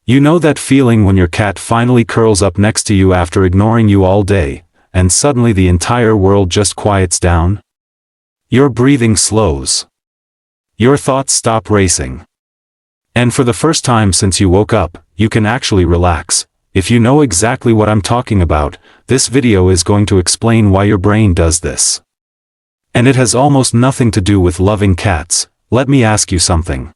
You know that feeling when your cat finally curls up next to you after ignoring you all day, and suddenly the entire world just quiets down? Your breathing slows. Your thoughts stop racing. And for the first time since you woke up, you can actually relax. If you know exactly what I'm talking about, this video is going to explain why your brain does this. And it has almost nothing to do with loving cats. Let me ask you something.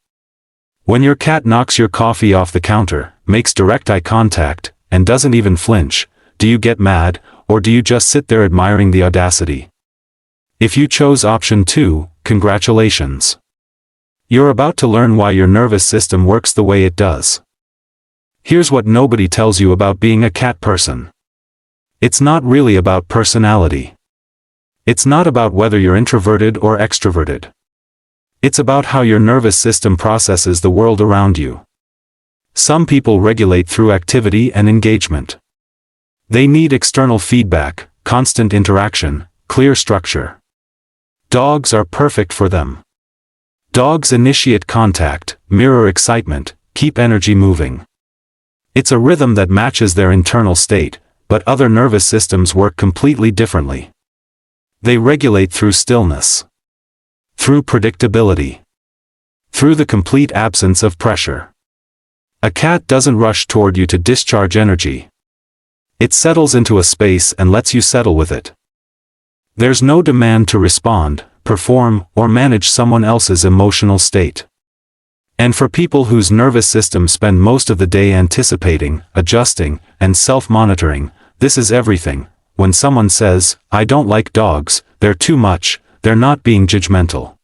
When your cat knocks your coffee off the counter, makes direct eye contact, and doesn't even flinch, do you get mad, or do you just sit there admiring the audacity? If you chose option 2, congratulations. You're about to learn why your nervous system works the way it does. Here's what nobody tells you about being a cat person. It's not really about personality. It's not about whether you're introverted or extroverted. It's about how your nervous system processes the world around you. Some people regulate through activity and engagement. They need external feedback, constant interaction, clear structure. Dogs are perfect for them. Dogs initiate contact, mirror excitement, keep energy moving. It's a rhythm that matches their internal state, but other nervous systems work completely differently. They regulate through stillness. Through predictability. Through the complete absence of pressure. A cat doesn't rush toward you to discharge energy. It settles into a space and lets you settle with it. There's no demand to respond, perform, or manage someone else's emotional state. And for people whose nervous systems spend most of the day anticipating, adjusting, and self-monitoring, this is everything. When someone says, "I don't like dogs, they're too much," they're not being judgmental.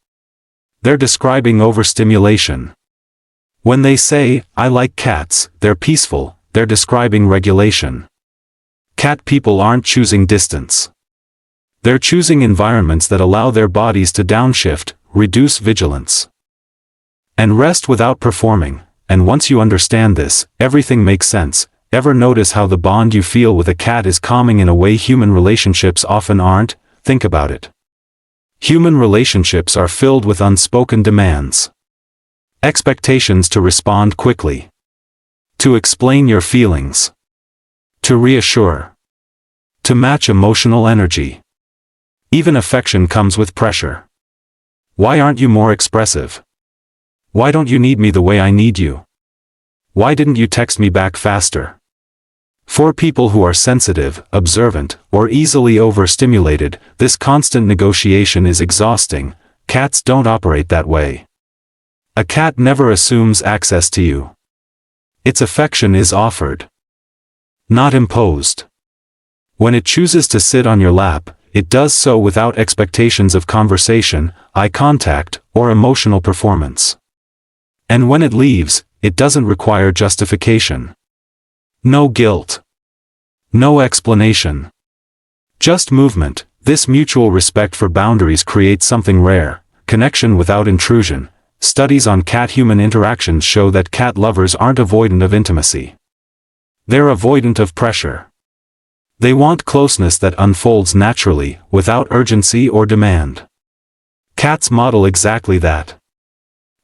They're describing overstimulation. When they say, "I like cats, they're peaceful," they're describing regulation. Cat people aren't choosing distance. They're choosing environments that allow their bodies to downshift, reduce vigilance, and rest without performing. And once you understand this, everything makes sense. Ever notice how the bond you feel with a cat is calming in a way human relationships often aren't? Think about it. Human relationships are filled with unspoken demands. Expectations to respond quickly. To explain your feelings. To reassure. To match emotional energy. Even affection comes with pressure. Why aren't you more expressive? Why don't you need me the way I need you? Why didn't you text me back faster? For people who are sensitive, observant, or easily overstimulated, this constant negotiation is exhausting. Cats don't operate that way. A cat never assumes access to you. Its affection is offered, not imposed. When it chooses to sit on your lap, it does so without expectations of conversation, eye contact, or emotional performance. And when it leaves, it doesn't require justification. No guilt. No explanation. Just movement. This mutual respect for boundaries creates something rare, connection without intrusion. Studies on cat-human interactions show that cat lovers aren't avoidant of intimacy. They're avoidant of pressure. They want closeness that unfolds naturally, without urgency or demand. Cats model exactly that.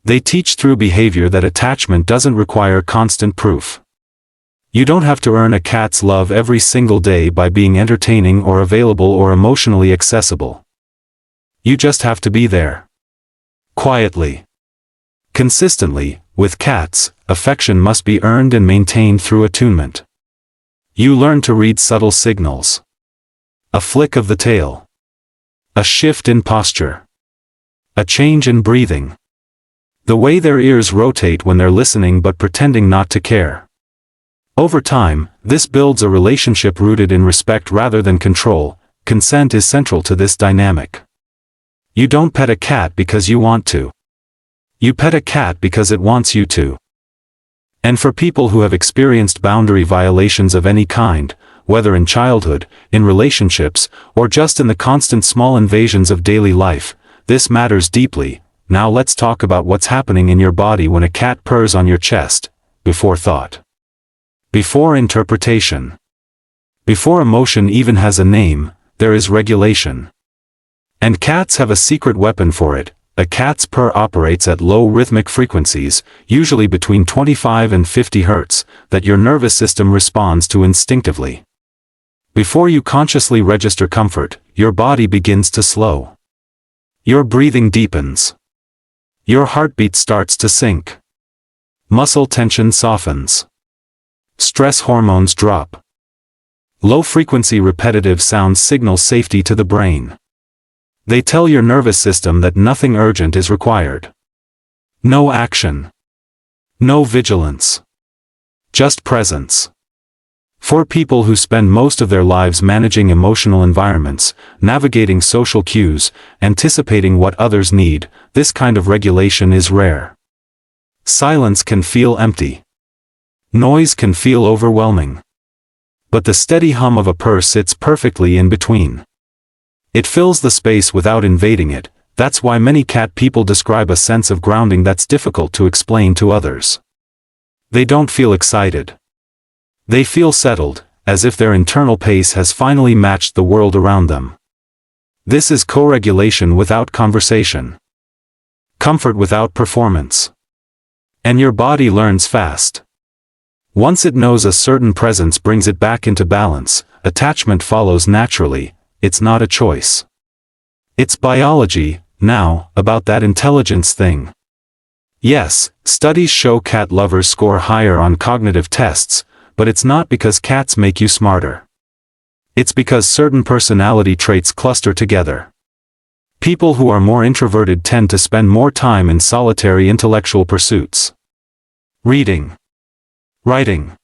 They teach through behavior that attachment doesn't require constant proof. You don't have to earn a cat's love every single day by being entertaining or available or emotionally accessible. You just have to be there. Quietly. Consistently. With cats, affection must be earned and maintained through attunement. You learn to read subtle signals. A flick of the tail. A shift in posture. A change in breathing. The way their ears rotate when they're listening but pretending not to care. Over time, this builds a relationship rooted in respect rather than control. Consent is central to this dynamic. You don't pet a cat because you want to. You pet a cat because it wants you to. And for people who have experienced boundary violations of any kind, whether in childhood, in relationships, or just in the constant small invasions of daily life, this matters deeply. Now let's talk about what's happening in your body when a cat purrs on your chest. Before thought. Before interpretation. Before emotion even has a name, there is regulation. And cats have a secret weapon for it, a cat's purr operates at low rhythmic frequencies, usually between 25 and 50 Hz, that your nervous system responds to instinctively. Before you consciously register comfort, your body begins to slow. Your breathing deepens. Your heartbeat starts to sink. Muscle tension softens. Stress hormones drop. Low-frequency repetitive sounds signal safety to the brain. They tell your nervous system that nothing urgent is required. No action. No vigilance. Just presence. For people who spend most of their lives managing emotional environments, navigating social cues, anticipating what others need, this kind of regulation is rare. Silence can feel empty. Noise can feel overwhelming. But the steady hum of a purr sits perfectly in between. It fills the space without invading it. That's why many cat people describe a sense of grounding that's difficult to explain to others. They don't feel excited. They feel settled, as if their internal pace has finally matched the world around them. This is co-regulation without conversation. Comfort without performance. And your body learns fast. Once it knows a certain presence brings it back into balance, attachment follows naturally. It's not a choice. It's biology, now, about that intelligence thing. Yes, studies show cat lovers score higher on cognitive tests, but it's not because cats make you smarter. It's because certain personality traits cluster together. People who are more introverted tend to spend more time in solitary intellectual pursuits. Reading. Writing.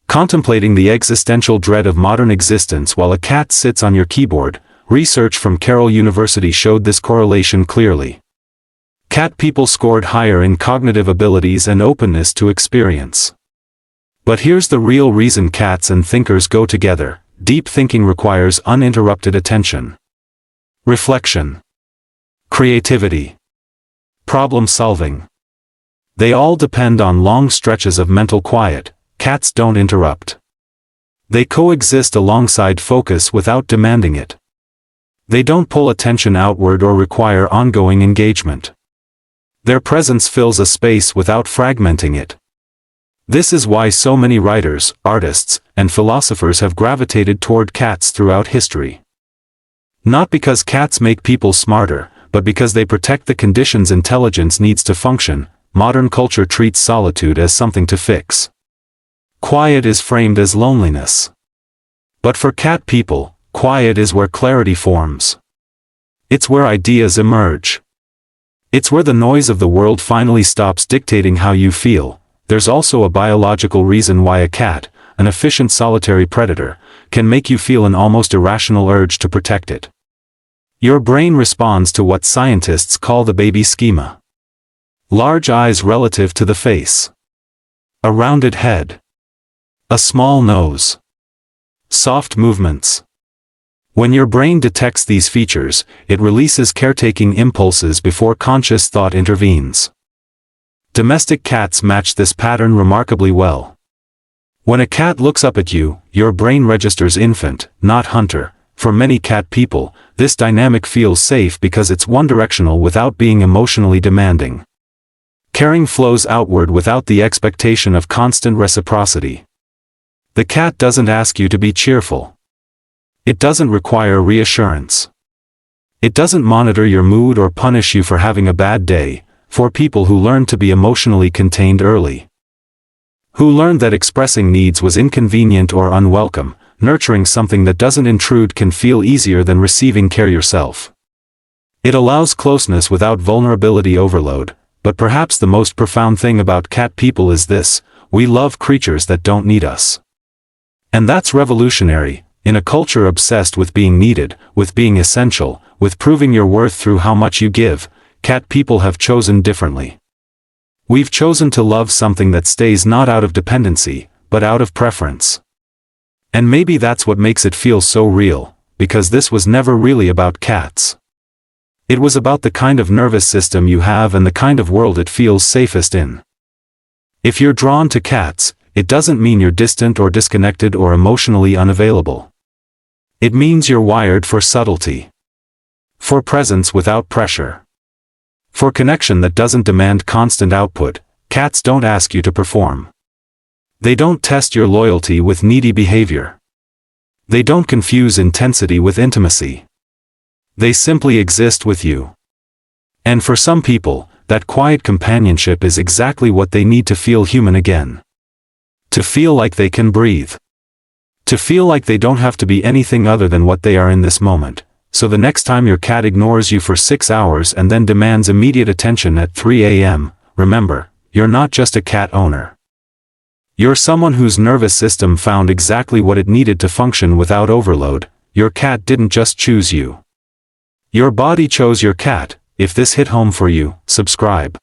Contemplating the existential dread of modern existence while a cat sits on your keyboard. Research from Carroll University showed this correlation clearly. Cat people scored higher in cognitive abilities and openness to experience. But here's the real reason cats and thinkers go together. Deep thinking requires uninterrupted attention. Reflection. Creativity. Problem solving. They all depend on long stretches of mental quiet. Cats don't interrupt. They coexist alongside focus without demanding it. They don't pull attention outward or require ongoing engagement. Their presence fills a space without fragmenting it. This is why so many writers, artists, and philosophers have gravitated toward cats throughout history. Not because cats make people smarter, but because they protect the conditions intelligence needs to function. Modern culture treats solitude as something to fix. Quiet is framed as loneliness. But for cat people, quiet is where clarity forms. It's where ideas emerge. It's where the noise of the world finally stops dictating how you feel. There's also a biological reason why a cat, an efficient solitary predator, can make you feel an almost irrational urge to protect it. Your brain responds to what scientists call the baby schema. Large eyes relative to the face. A rounded head. A small nose. Soft movements. When your brain detects these features, it releases caretaking impulses before conscious thought intervenes. Domestic cats match this pattern remarkably well. When a cat looks up at you, your brain registers infant, not hunter. For many cat people, this dynamic feels safe because it's one-directional without being emotionally demanding. Caring flows outward without the expectation of constant reciprocity. The cat doesn't ask you to be cheerful. It doesn't require reassurance. It doesn't monitor your mood or punish you for having a bad day. For people who learned to be emotionally contained early. Who learned that expressing needs was inconvenient or unwelcome, nurturing something that doesn't intrude can feel easier than receiving care yourself. It allows closeness without vulnerability overload. But perhaps the most profound thing about cat people is this: we love creatures that don't need us. And that's revolutionary. In a culture obsessed with being needed, with being essential, with proving your worth through how much you give, cat people have chosen differently. We've chosen to love something that stays not out of dependency, but out of preference. And maybe that's what makes it feel so real, because this was never really about cats. It was about the kind of nervous system you have and the kind of world it feels safest in. If you're drawn to cats, it doesn't mean you're distant or disconnected or emotionally unavailable. It means you're wired for subtlety. For presence without pressure. For connection that doesn't demand constant output, cats don't ask you to perform. They don't test your loyalty with needy behavior. They don't confuse intensity with intimacy. They simply exist with you. And for some people, that quiet companionship is exactly what they need to feel human again. To feel like they can breathe. To feel like they don't have to be anything other than what they are in this moment. So the next time your cat ignores you for 6 hours and then demands immediate attention at 3 a.m., remember, you're not just a cat owner. You're someone whose nervous system found exactly what it needed to function without overload. Your cat didn't just choose you. Your body chose your cat. If this hit home for you, subscribe.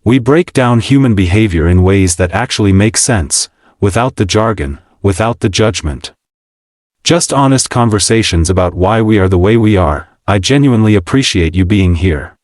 We break down human behavior in ways that actually make sense, without the jargon, without the judgment. Just honest conversations about why we are the way we are. I genuinely appreciate you being here.